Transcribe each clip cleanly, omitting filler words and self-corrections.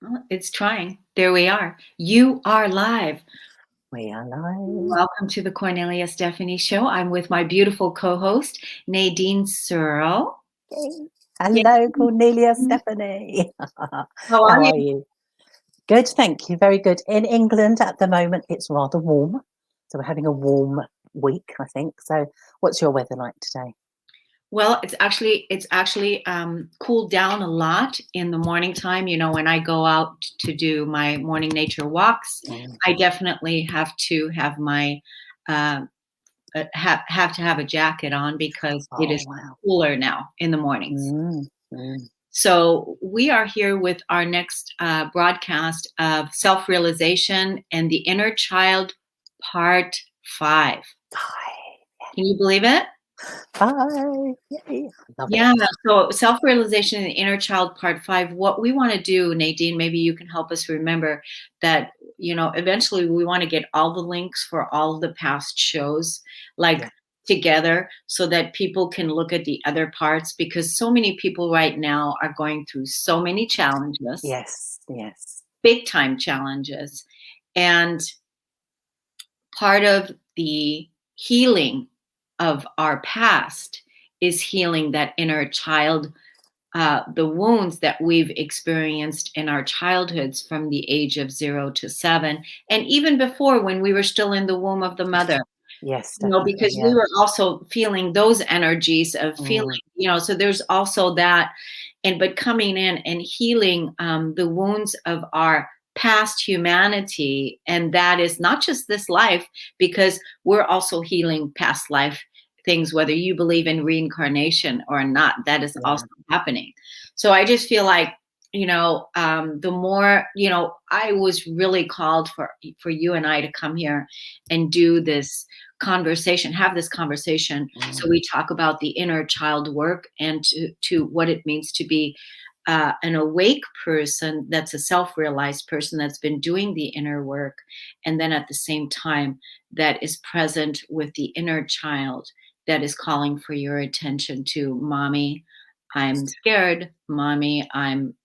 Well, it's trying. There we are. You are live. We are live. Welcome to the Kornelia Stephanie Show. I'm with my beautiful co-host, Nadine Searle. Hello, Kornelia Stephanie. How How are you? are you? Good, thank you. Very good. In England at the moment, it's rather warm. So we're having a warm week, I think. So what's your weather like today? Well, it's actually cooled down a lot in the morning time. You know, when I go out to do my morning nature walks, I definitely have to have my uh, have to have a jacket on because it Oh, is wow. cooler now in the mornings. Mm, mm. So we are here with our next broadcast of self-realization and the inner child, part 5. Can you believe it? Bye. Yay. Love Yeah. it. So self-realization and the inner child, part 5. What we want to do, Nadine, maybe you can help us remember that, you know, eventually we want to get all the links for all the past shows, like Yeah. together, so that people can look at the other parts, because so many people right now are going through so many challenges, Yes. Yes. big time challenges. And part of the healing of our past is healing that inner child, the wounds that we've experienced in our childhoods from the age of 0 to 7, and even before, when we were still in the womb of the mother. Yes, You know, definitely. because we Yeah. were also feeling those energies of feeling, Mm, you know, so there's also that. And but coming in and healing the wounds of our past humanity, and that is not just this life, because we're also healing past life things, whether you believe in reincarnation or not, that is yeah. also happening. So I just feel like, you know, the more, you know, I was really called for you and I to come here and do this conversation, have this conversation, so Mm, we talk about the inner child work and to what it means to be an awake person, that's a self-realized person that's been doing the inner work, and then at the same time that is present with the inner child that is calling for your attention to, mommy, I'm scared, mommy, I'm,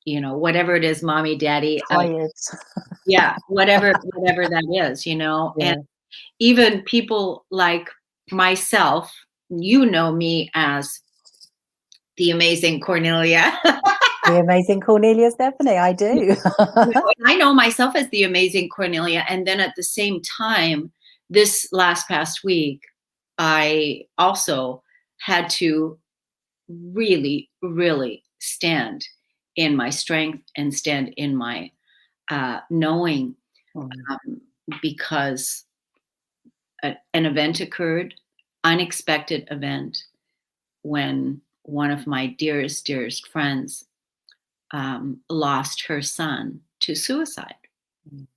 you know, whatever it is, mommy, daddy, tired. yeah, whatever that is, you know. And Yeah. even people like myself, you know me as the amazing Kornelia. The amazing Kornelia Stephanie. I do. You know, and I know myself as the amazing Kornelia. And then at the same time, this last past week, I also had to really, really stand in my strength and stand in my knowing, Mm, um, because an event occurred, unexpected event, when one of my dearest friends lost her son to suicide. mm.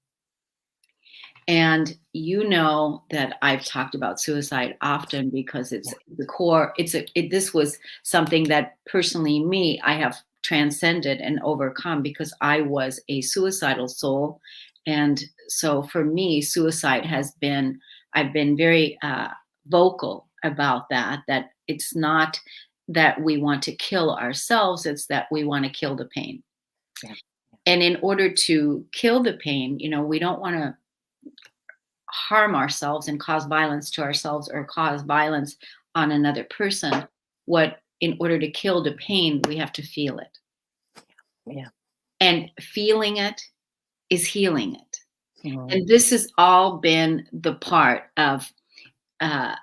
And you know that I've talked about suicide often because it's Yeah. the core. This was something that personally me, I have transcended and overcome, because I was a suicidal soul. And so for me, suicide has been, I've been very vocal about that it's not that we want to kill ourselves, it's that we want to kill the pain. Yeah. And in order to kill the pain, you know, we don't want to harm ourselves and cause violence to ourselves or cause violence on another person. What, in order to kill the pain, we have to feel it. Yeah. And feeling it is healing it. Mm, And this has all been the part of, uh,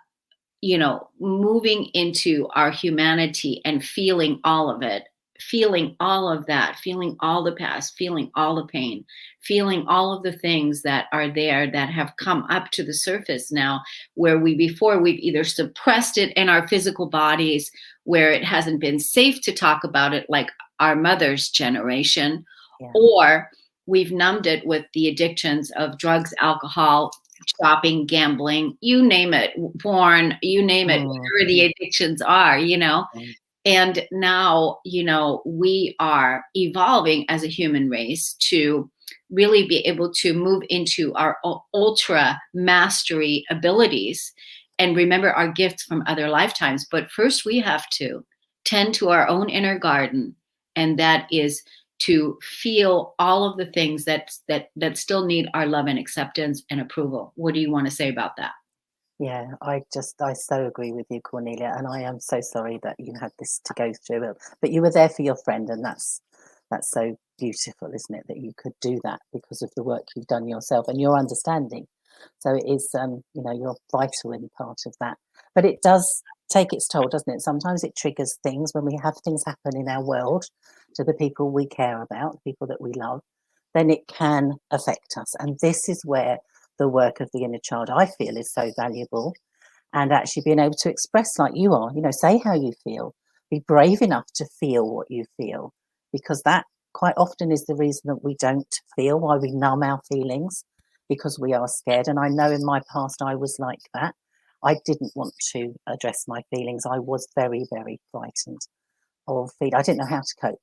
you know, moving into our humanity and feeling all of it, feeling all of that, feeling all the past, feeling all the pain, feeling all of the things that are there that have come up to the surface now, where we before we've either suppressed it in our physical bodies, where it hasn't been safe to talk about it, like our mother's generation, yeah. or we've numbed it with the addictions of drugs, alcohol, shopping, gambling, you name it, porn, you name it, Mm, whatever the addictions are, you know. mm, And now, you know, we are evolving as a human race to really be able to move into our ultra mastery abilities and remember our gifts from other lifetimes. But first, we have to tend to our own inner garden, and that is to feel all of the things that still need our love and acceptance and approval. What do you want to say about that? Yeah, I so agree with you, Cornelia, and I am so sorry that you had this to go through. But you were there for your friend, and that's so beautiful, isn't it? That you could do that because of the work you've done yourself and your understanding. So it is, you're vital in part of that. But it does take its toll, doesn't it? Sometimes it triggers things when we have things happen in our world to the people we care about, the people that we love, then it can affect us. And this is where the work of the inner child, I feel, is so valuable. And actually being able to express like you are, say how you feel, be brave enough to feel what you feel, because that quite often is the reason that we don't feel, why we numb our feelings, because we are scared. And I know in my past I was like that. I didn't want to address my feelings. I was very, very frightened of feeling. I didn't know how to cope.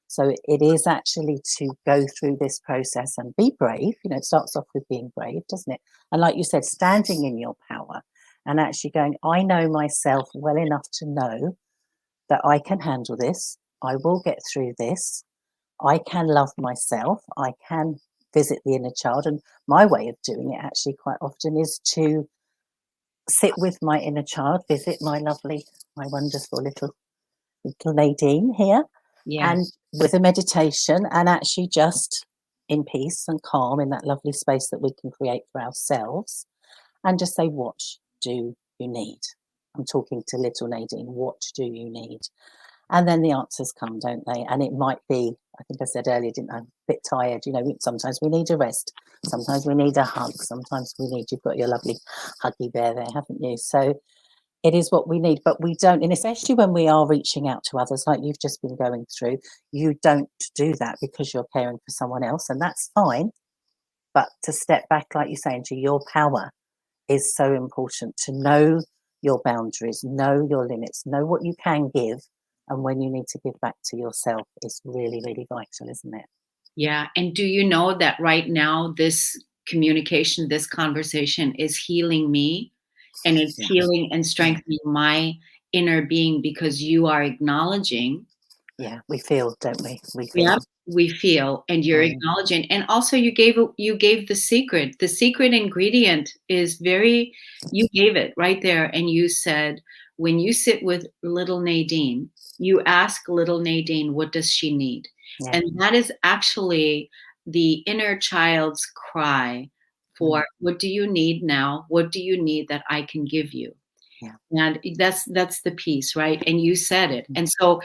So it is actually to go through this process and be brave. It starts off with being brave, doesn't it? And like you said, standing in your power and actually going, I know myself well enough to know that I can handle this. I will get through this. I can love myself. I can visit the inner child. And my way of doing it actually quite often is to sit with my inner child, visit my wonderful little Nadine here, Yeah. and with a meditation, and actually just in peace and calm in that lovely space that we can create for ourselves, and just say, what do you need? I'm talking to little Nadine. What do you need? And then the answers come, don't they? And it might be, I think I said earlier, didn't I, a bit tired. Sometimes we need a rest. Sometimes we need a hug. Sometimes you've got your lovely huggy bear there, haven't you? So it is what we need, but we don't, and especially when we are reaching out to others like you've just been going through, you don't do that because you're caring for someone else, and that's fine. But to step back, like you say, into your power is so important, to know your boundaries, know your limits, know what you can give, and when you need to give back to yourself is really, really vital, isn't it? Yeah. And do you know that right now, this communication, this conversation is healing me, and it's Yeah, healing and yeah, strengthening my inner being, because you are acknowledging. yeah. We feel, don't we? We Yep, feel. we feel, and you're Mm, acknowledging, and also you gave the secret. The secret ingredient is you gave it right there, and you said, when you sit with little Nadine, you ask little Nadine, what does she need? yeah, And that is actually the inner child's cry mm, for, what do you need now? What do you need that I can give you? yeah, And that's the piece, right? And you said it. mm, And so,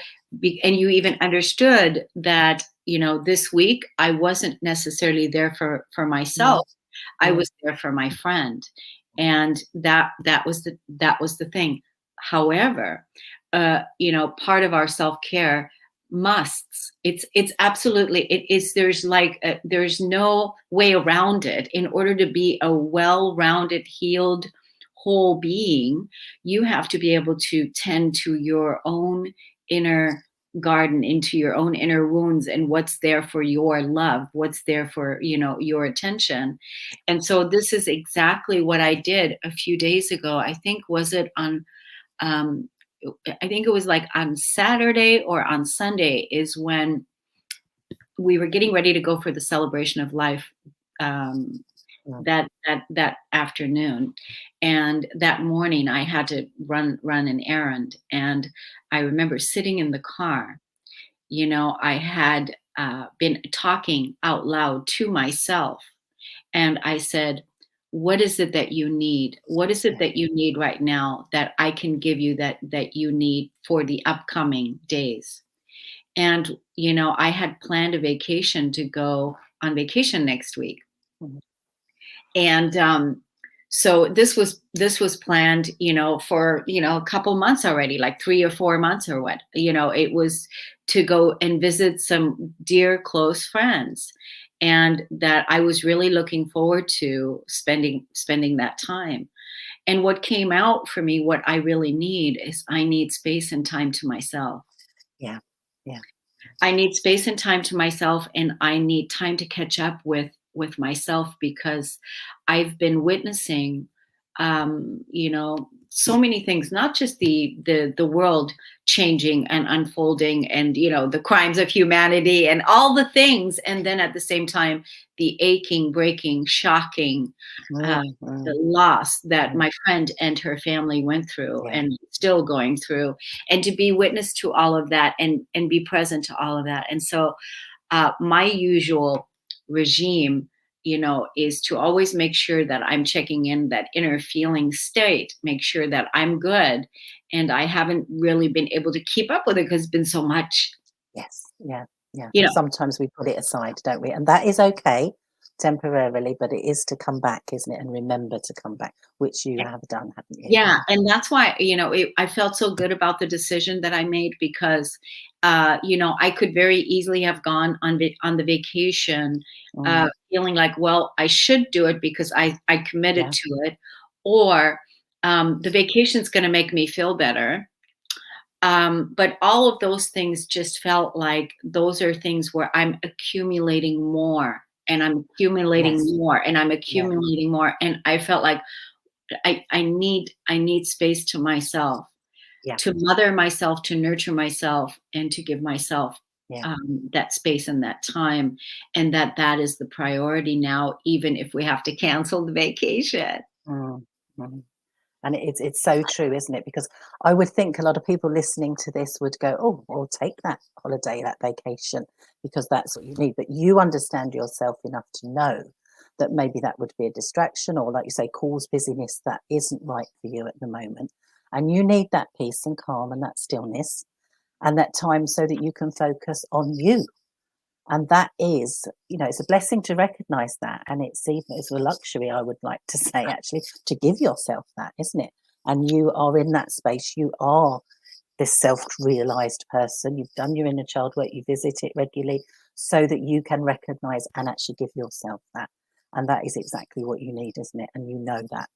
and you even understood that, this week I wasn't necessarily there for mm, myself. I mm, was there for my friend. And that was the thing. However, part of our self-care musts. It's absolutely, it is, there's no way around it. In order to be a well-rounded, healed, whole being, you have to be able to tend to your own inner garden, into your own inner wounds, and what's there for your love, what's there for, your attention. And so this is exactly what I did a few days ago. I think, was it on, um I think it was like on Saturday or on Sunday, is when we were getting ready to go for the celebration of life, um mm, that afternoon. And that morning I had to run an errand, and I remember sitting in the car. I had been talking out loud to myself, and I said, what is it that you need? What is it yeah, that you need right now that I can give you, that you need for the upcoming days? And I had planned a vacation, to go on vacation next week. mm, And so this was planned, for a couple months already, like 3 or 4 months, or what. It was to go and visit some dear close friends, and that I was really looking forward to spending that time. And what came out for me, what I really need, is I need space and time to myself. yeah, yeah, I need space and time to myself, and I need time to catch up with myself, because I've been witnessing, so many things, not just the world changing and unfolding, and the crimes of humanity and all the things, and then at the same time the aching, breaking, shocking, the loss that my friend and her family went through and still going through, and to be witness to all of that, and be present to all of that. And so my usual regime, is to always make sure that I'm checking in that inner feeling state, make sure that I'm good. And I haven't really been able to keep up with it because it's been so much. Yes. Yeah. Yeah. Sometimes we put it aside, don't we? And that is okay temporarily, but it is to come back, isn't it? And remember to come back, which you have done, haven't you? Yeah. And that's why, I felt so good about the decision that I made, because, I could very easily have gone on the vacation, feeling like, well, I should do it because I committed to it, or the vacation's going to make me feel better. But all of those things just felt like those are things where I'm accumulating more, and I'm accumulating more, and I'm accumulating more. And I felt like I need space to myself, to mother myself, to nurture myself, and to give myself that space and that time, and that is the priority now, even if we have to cancel the vacation. And it's so true, isn't it? Because I would think a lot of people listening to this would go, oh, well, take that holiday, that vacation, because that's what you need. But you understand yourself enough to know that maybe that would be a distraction, or, like you say, cause busyness that isn't right for you at the moment. And you need that peace and calm and that stillness and that time so that you can focus on you. And that is, it's a blessing to recognize that. And it's a luxury, I would like to say, actually, to give yourself that, isn't it? And you are in that space. You are this self-realized person. You've done your inner child work. You visit it regularly so that you can recognize and actually give yourself that. And that is exactly what you need, isn't it? And you know that.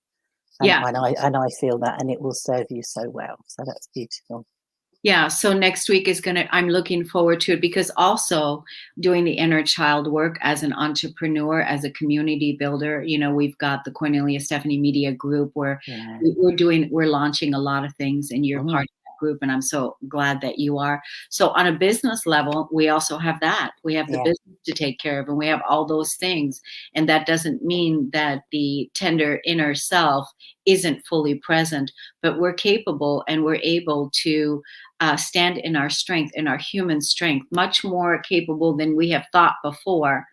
And I feel that, and it will serve you so well. So that's beautiful. Yeah. So next week I'm looking forward to it, because also doing the inner child work as an entrepreneur, as a community builder, we've got the Kornelia Stephanie Media group where we're launching a lot of things, and you're part of that group. And I'm so glad that you are. So on a business level, we also have that. We have the business to take care of, and we have all those things. And that doesn't mean that the tender inner self isn't fully present, but we're capable and we're able to stand in our strength, in our human strength, much more capable than we have thought before.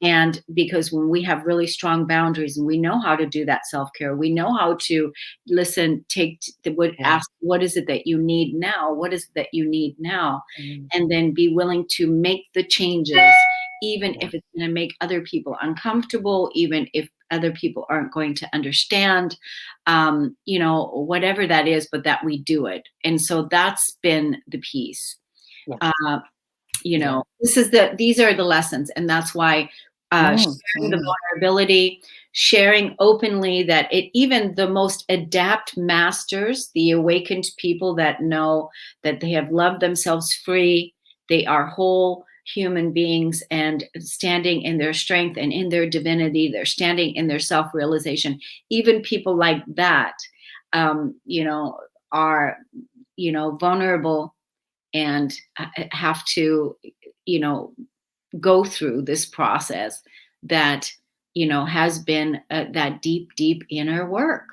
And because when we have really strong boundaries, and we know how to do that self-care, we know how to listen, ask, what is it that you need now? What is it that you need now? And then be willing to make the changes, even if it's going to make other people uncomfortable, even if other people aren't going to understand, whatever that is, but that we do it. And so that's been the piece. These are the lessons. And that's why sharing the vulnerability, sharing openly that even the most adept masters, the awakened people that know that they have loved themselves free, they are whole human beings and standing in their strength and in their divinity, they're standing in their self-realization. Even people like that, are, vulnerable and have to, go through this process that, has been that deep, deep inner work.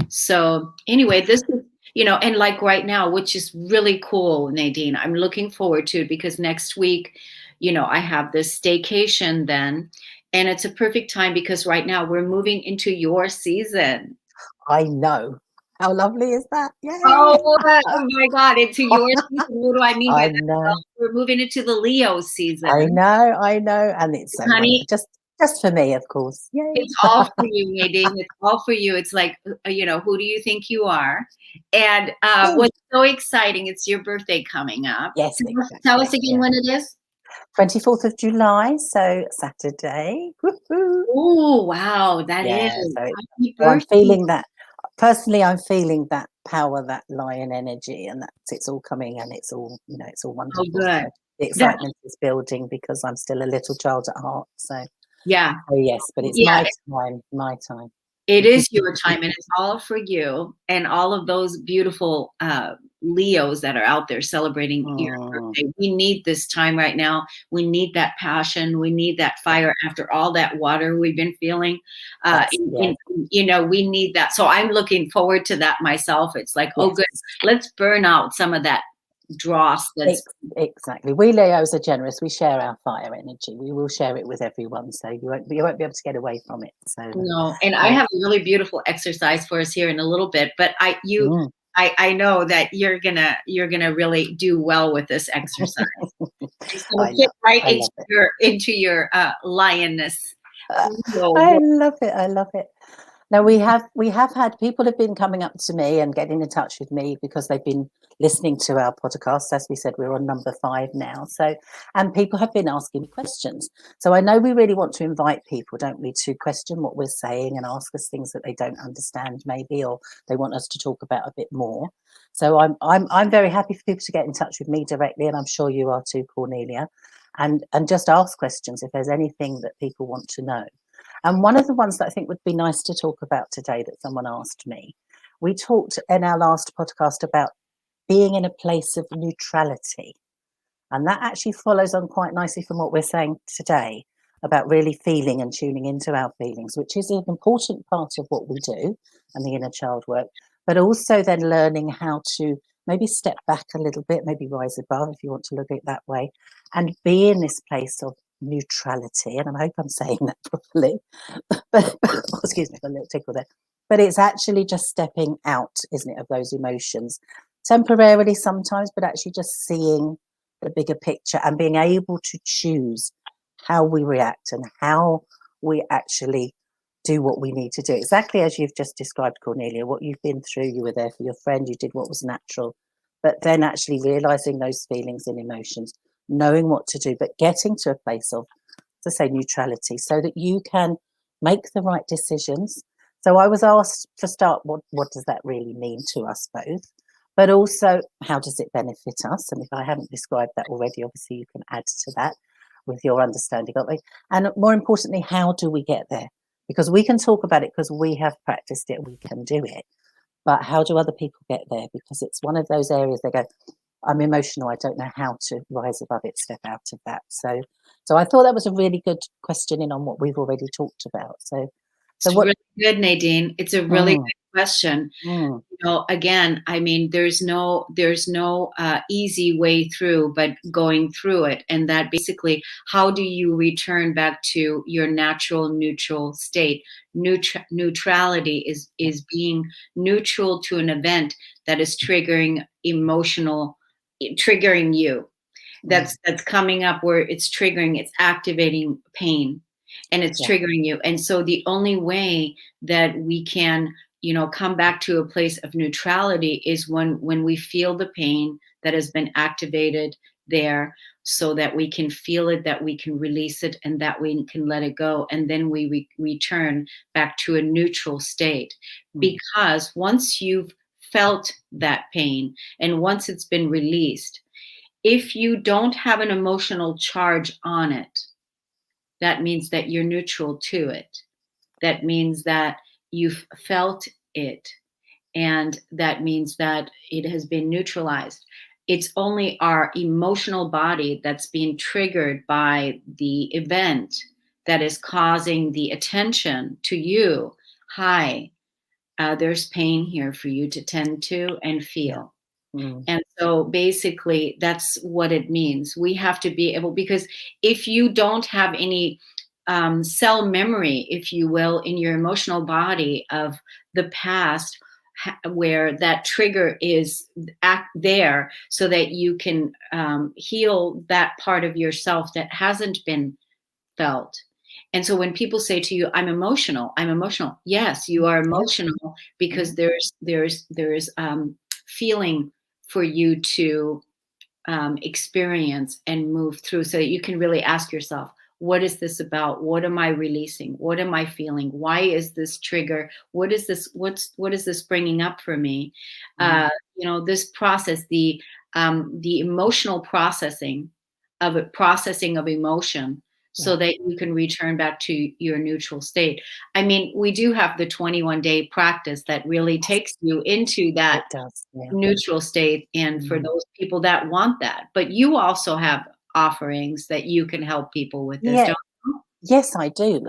So anyway, this is, and like right now, which is really cool, Nadine, I'm looking forward to it, because next week, I have this staycation then, and it's a perfect time because right now we're moving into your season. I know. How lovely is that? Yay! Oh my God, into your season. What do I mean by that? Well, we're moving into the Leo season. I know. And it's so honey, just for me, of course. Yay. It's all for you, Nadine. It's all for you. It's like, who do you think you are? And what's so exciting, it's your birthday coming up. Yes, exactly. Tell us again when it is. 24th of July, so Saturday. Oh, wow, that is. So I'm feeling that. Personally, I'm feeling that power, that lion energy, and it's all coming, and it's all, it's all wonderful. Oh, good. So the excitement is building because I'm still a little child at heart. So yeah. Oh yes, but it's my time. It is your time, and it's all for you and all of those beautiful Leos that are out there celebrating your Mm, birthday. We need this time right now. We need that passion. We need that fire after all that water we've been feeling. yeah, We need that. So I'm looking forward to that myself. It's like, oh, good. yes. Let's burn out some of that dross that's. Exactly. We Leos are generous. We share our fire energy. We will share it with everyone, so you won't be able to get away from it. So, No, and I uh, have a really beautiful exercise for us here in a little bit, but mm, I know that you're gonna really do well with this exercise. It's gonna fit right I love it. into your lioness. I Leo. love it. I love it. Now we have had people have been coming up to me and getting in touch with me because they've been listening to our podcast. As we said, we're on number 5 now. So, and people have been asking me questions. So I know we really want to invite people, don't we, to question what we're saying and ask us things that they don't understand, maybe, or they want us to talk about a bit more. So I'm very happy for people to get in touch with me directly, and I'm sure you are too, Cornelia, and just ask questions if there's anything that people want to know. And one of the ones that I think would be nice to talk about today that someone asked me, we talked in our last podcast about being in a place of neutrality. And that actually follows on quite nicely from what we're saying today about really feeling and tuning into our feelings, which is an important part of what we do and the inner child work, but also then learning how to maybe step back a little bit, maybe rise above if you want to look at it that way, and be in this place of neutrality. And I hope I'm saying that properly. But excuse me for a little tickle there. But it's actually just stepping out, isn't it, of those emotions temporarily sometimes, but actually just seeing the bigger picture and being able to choose how we react and how we actually do what we need to do. Exactly as you've just described, Cornelia, what you've been through, you were there for your friend, you did what was natural, but then actually realizing those feelings and emotions, knowing what to do, but getting to a place of, to say, neutrality so that you can make the right decisions. So I was asked to start, what does that really mean to us both? But also, how does it benefit us? And if I haven't described that already, obviously you can add to that with your understanding of it. And more importantly, how do we get there? Because we can talk about it because we have practiced it, we can do it. But how do other people get there? Because it's one of those areas they go, I'm emotional, I don't know how to rise above it, step out of that. So I thought that was a really good question in on what we've already talked about. So It's what really good, Nadine. It's a really mm, good question. mm, Again, I mean, there's no easy way through, but going through it, and that basically, how do you return back to your natural neutral state? Neutrality is being neutral to an event that is triggering you. mm, That's coming up where it's triggering, it's activating pain, and it's yeah, triggering you. And so the only way that we can come back to a place of neutrality is when we feel the pain that has been activated there, so that we can feel it, that we can release it, and that we can let it go, and then we return back to a neutral state. mm, Because once you've felt that pain and once it's been released, if you don't have an emotional charge on it, that means that you're neutral to it. That means that you've felt it, and that means that it has been neutralized. It's only our emotional body that's being triggered by the event that is causing the attention to you. Hi, there's pain here for you to tend to and yeah, feel. mm, And so basically, that's what it means. We have to be able, because if you don't have any cell memory, if you will, in your emotional body of the past, where that trigger is there, so that you can heal that part of yourself that hasn't been felt. And so when people say to you, I'm emotional. Yes, you are yeah, emotional because mm, there's feeling for you to experience and move through, so that you can really ask yourself, what is this about? What am I releasing? What am I feeling? Why is this trigger? What is this bringing up for me? mm, This process, the emotional processing of emotion so that you can return back to your neutral state. I mean, we do have the 21-day practice that really takes you into that It does. Yeah. neutral state, and for those people that want that. But you also have offerings that you can help people with this, Yeah. don't you? Yes, I do.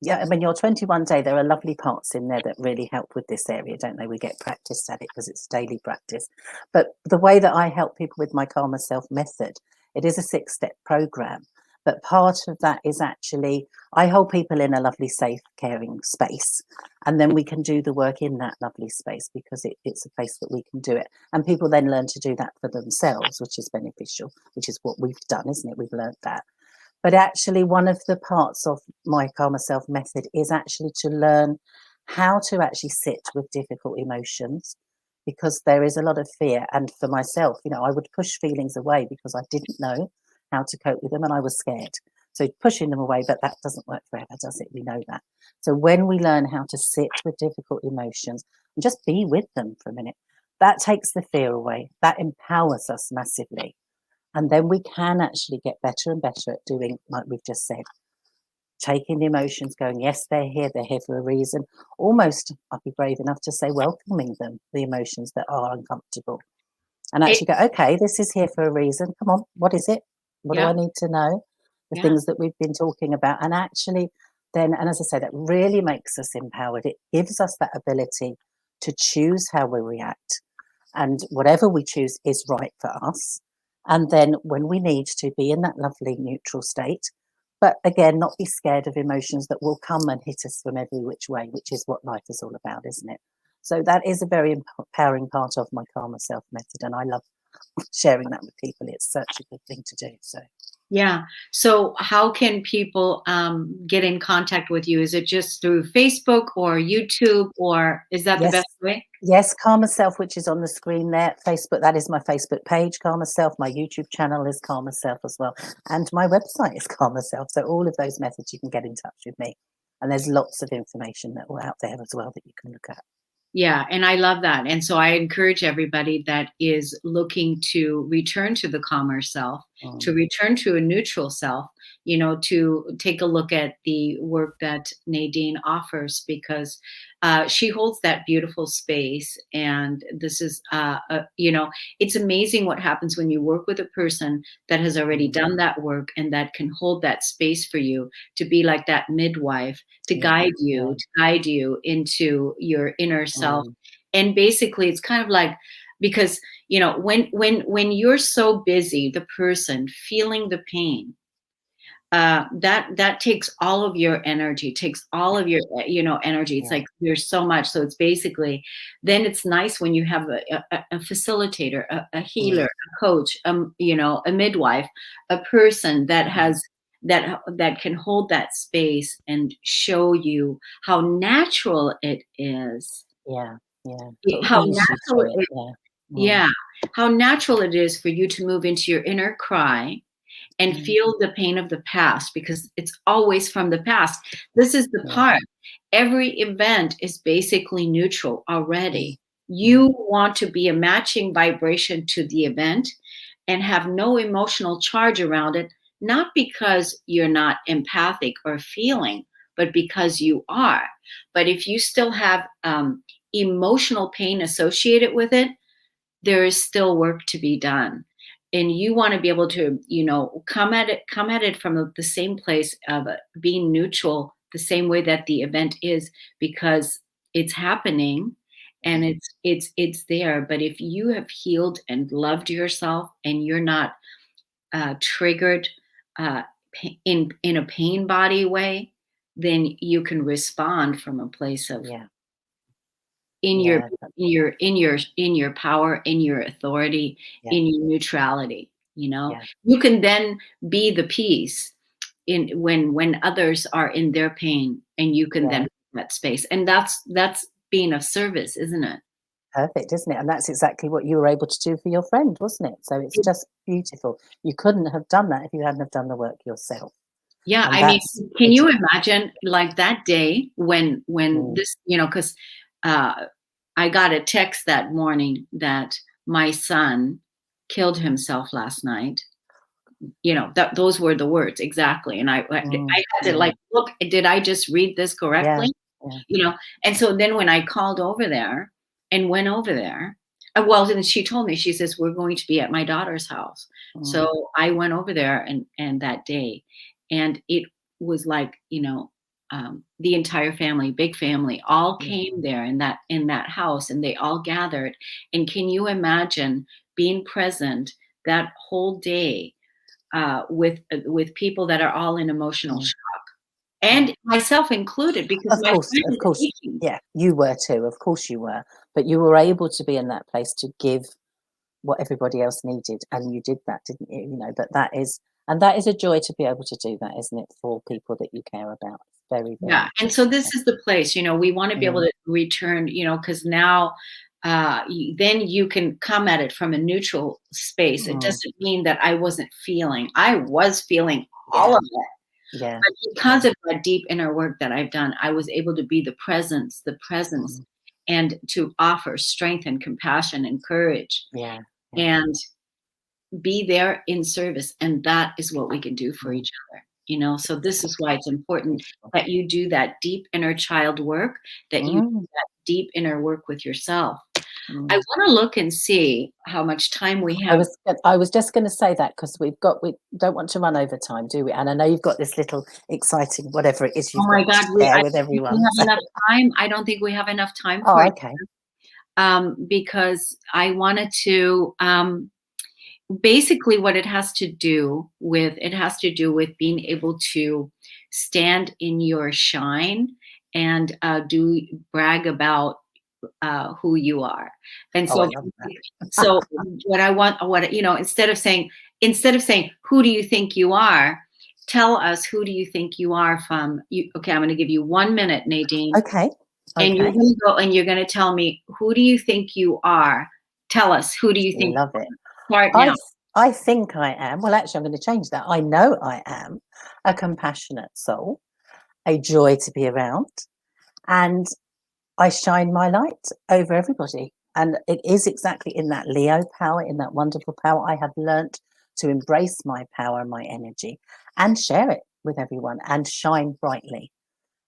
Yeah, I mean, your 21 day, there are lovely parts in there that really help with this area, don't they? We get practiced at it because it's daily practice. But the way that I help people with my Calmer Self method, it is a 6-step program. But part of that is actually, I hold people in a lovely, safe, caring space. And then we can do the work in that lovely space because it's a place that we can do it. And people then learn to do that for themselves, which is beneficial, which is what we've done, isn't it? We've learned that. But actually, one of the parts of my Calmer Self method is actually to learn how to actually sit with difficult emotions, because there is a lot of fear. And for myself, I would push feelings away because I didn't know how to cope with them and I was scared. So pushing them away, but that doesn't work forever, does it? We know that. So when we learn how to sit with difficult emotions and just be with them for a minute, that takes the fear away. That empowers us massively. And then we can actually get better and better at doing, like we've just said, taking the emotions, going, yes, they're here for a reason. Almost, I'd be brave enough to say, welcoming them, the emotions that are uncomfortable. And It, actually go, okay, this is here for a reason. Come on, what is it? What do yeah, I need to know? The yeah. things that we've been talking about. And actually, then, and as I say, that really makes us empowered. It gives us that ability to choose how we react. And whatever we choose is right for us. And then when we need to be in that lovely neutral state, but again, not be scared of emotions that will come and hit us from every which way, which is what life is all about, isn't it? So that is a very empowering part of my Calmer Self method. And I love sharing that with people. It's such a good thing to do. So Yeah. So how can people get in contact with you? Is it just through Facebook or YouTube, or is that the yes, best way? yes, Calmer Self, which is on the screen there. Facebook, that is my Facebook page, Calmer Self. My YouTube channel is Calmer Self as well. And my website is Calmer Self. So all of those methods you can get in touch with me. And there's lots of information that are out there as well that you can look at. Yeah, and I love that. And so I encourage everybody that is looking to return to the calmer self, to Mm, return to a neutral self, to take a look at the work that Nadine offers, because she holds that beautiful space. And this is, it's amazing what happens when you work with a person that has already mm, done that work and that can hold that space for you, to be like that midwife, to yeah, yeah, guide you into your inner self. mm, And basically it's kind of like, because when you're so busy, the person feeling the pain, that takes all of your energy, takes all of your energy. It's yeah, like there's so much. So it's basically, then it's nice when you have a facilitator, a healer, mm, a coach, a midwife, a person that mm, has that can hold that space and show you how natural it is, yeah, yeah. Sort of how ease you natural through it. it, Yeah. Mm, yeah, how natural it is for you to move into your inner cry and mm, feel the pain of the past, because it's always from the past. This is the yeah, part. Every event is basically neutral mm, already. mm, You want to be a matching vibration to the event and have no emotional charge around it, not because you're not empathic or feeling, but because you are. But if you still have emotional pain associated with it, there is still work to be done. And you want to be able to come at it from the same place of being neutral, the same way that the event is, because it's happening and mm, it's there. But if you have healed and loved yourself and you're not triggered uh, in a pain body way, then you can respond from a place of yeah, in your yeah, in your power, in your authority, yeah, in your neutrality. yeah, You can then be the peace in when others are in their pain, and you can then yeah. hold that space, and that's being of service, isn't it? Perfect, isn't it? And that's exactly what you were able to do for your friend, wasn't it? So it's just beautiful. You couldn't have done that if you hadn't have done the work yourself. Yeah, And I mean, that's can you exactly, imagine like that day when mm, this, because I got a text that morning that my son killed himself last night. those were the words exactly. And I had to like, mm. look, did I just read this Yeah, correctly? yeah. And so then when I called over there and went over there, well, then she told me, she says, we're going to be at my daughter's house. Mm, So I went over there and that day, and it was like, the entire family, big family, all yeah, came there in that house, and they all gathered. And can you imagine being present that whole day with people that are all in emotional mm, shock, yeah. and myself included, because my friend Of is course. aching. Yeah, you were too. Of course you were. But you were able to be in that place to give what everybody else needed, and you did that, didn't you? But that is a joy to be able to do that, isn't it, for people that you care about? It's very, Yeah, very and so important. this is the place, we wanna be able Mm, to return, because now, then you can come at it from a neutral space. It mm, doesn't mean that I wasn't feeling. I was feeling all yeah, of it, yeah, but because yeah, of that deep inner work that I've done, I was able to be the presence, mm, and to offer strength and compassion and courage, yeah, yeah. and be there in service, and that is what we can do for Mm, each other. So this is why it's important beautiful. that you do that deep inner child work, that you do Mm, that deep inner work with yourself. I mm. want to look and see how much time we I have. was I was just going to say that because we don't want to run over time, do we? And I know you've got this little exciting whatever it is Oh you've my got to God, share I with don't think we everyone. have enough time. I don't think we have enough time for Oh, it, okay. because I wanted to. Basically, what it has to do with being able to stand in your shine, and do brag about who you are. And Oh, I so, love that. what I want, instead of saying who do you think you are, tell us who do you think you are from you. Okay, I'm going to give you 1 minute, Nadine, Okay. and you're Okay. going to go and you're going to tell me who do you think you are. Tell us who do you think. Love it. Start I now. th- I think I am. Well, actually, I'm going to change that. I know I am a compassionate soul, a joy to be around, and I shine my light over everybody. And it is exactly in that Leo power, in that wonderful power. I have learnt to embrace my power and my energy and share it with everyone and shine brightly,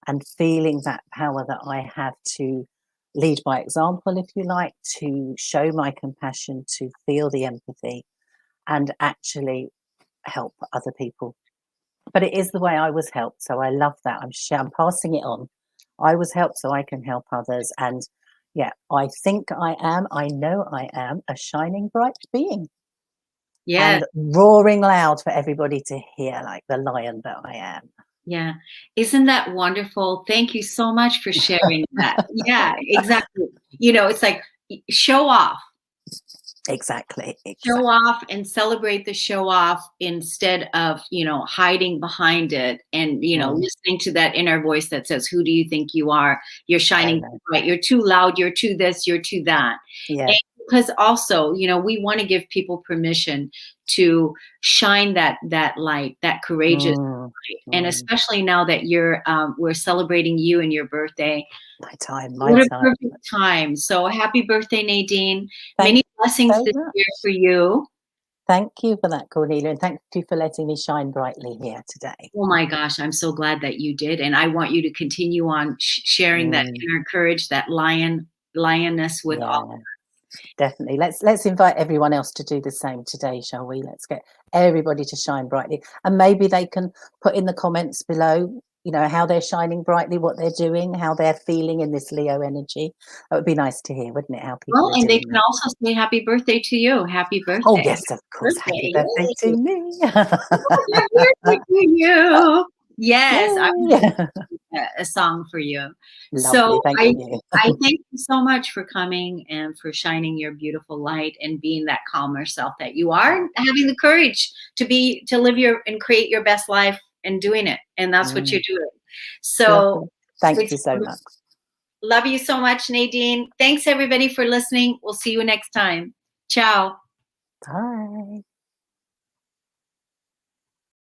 and feeling that power that I have to lead by example, if you like, to show my compassion, to feel the empathy, and actually help other people. But it is the way I was helped, so I love that. I'm passing it on. I was helped, so I can help others. And yeah, I know I am a shining bright being, Yes. and roaring loud for everybody to hear, like the lion that I am. Yeah. Isn't that wonderful? Thank you so much for sharing that. Yeah, exactly. It's like, show off. Exactly, Show exactly. off and celebrate the show off, instead of, hiding behind it, and, Mm, listening to that inner voice that says, who do you think you are? You're I shining too know. bright. You're too loud. You're too this. You're too that. Yeah. And because also, we want to give people permission to shine that light, that courageous Mm, light. And mm. especially now that we're celebrating you and your birthday. My time, my What a time. perfect time. So happy birthday, Nadine. Thank Many you blessings so this year much. for you. Thank you for that, Cornelia, and thank you for letting me shine brightly here today. Oh my gosh, I'm so glad that you did, and I want you to continue on sharing that Mm, inner courage, that lioness with all. yeah, definitely. Let's invite everyone else to do the same today, shall we? Let's get everybody to shine brightly, and maybe they can put in the comments below, how they're shining brightly, what they're doing, how they're feeling in this Leo energy. That would be nice to hear, wouldn't it? How people Well, are and they doing can that. also say happy birthday to you. Happy Oh birthday. yes, of course. Happy Birthday. birthday Yay. to me. Happy birthday to you. Yes, I Yay! will a song for you. Lovely, So thank I you. I thank you so much for coming and for shining your beautiful light and being that calmer self that you are, and having the courage to live your and create your best life and doing it. And that's what you're Mm, doing. So lovely. Thank it's you so much. love you so much, Nadine. Thanks everybody for listening. We'll see you next time. Ciao. Bye.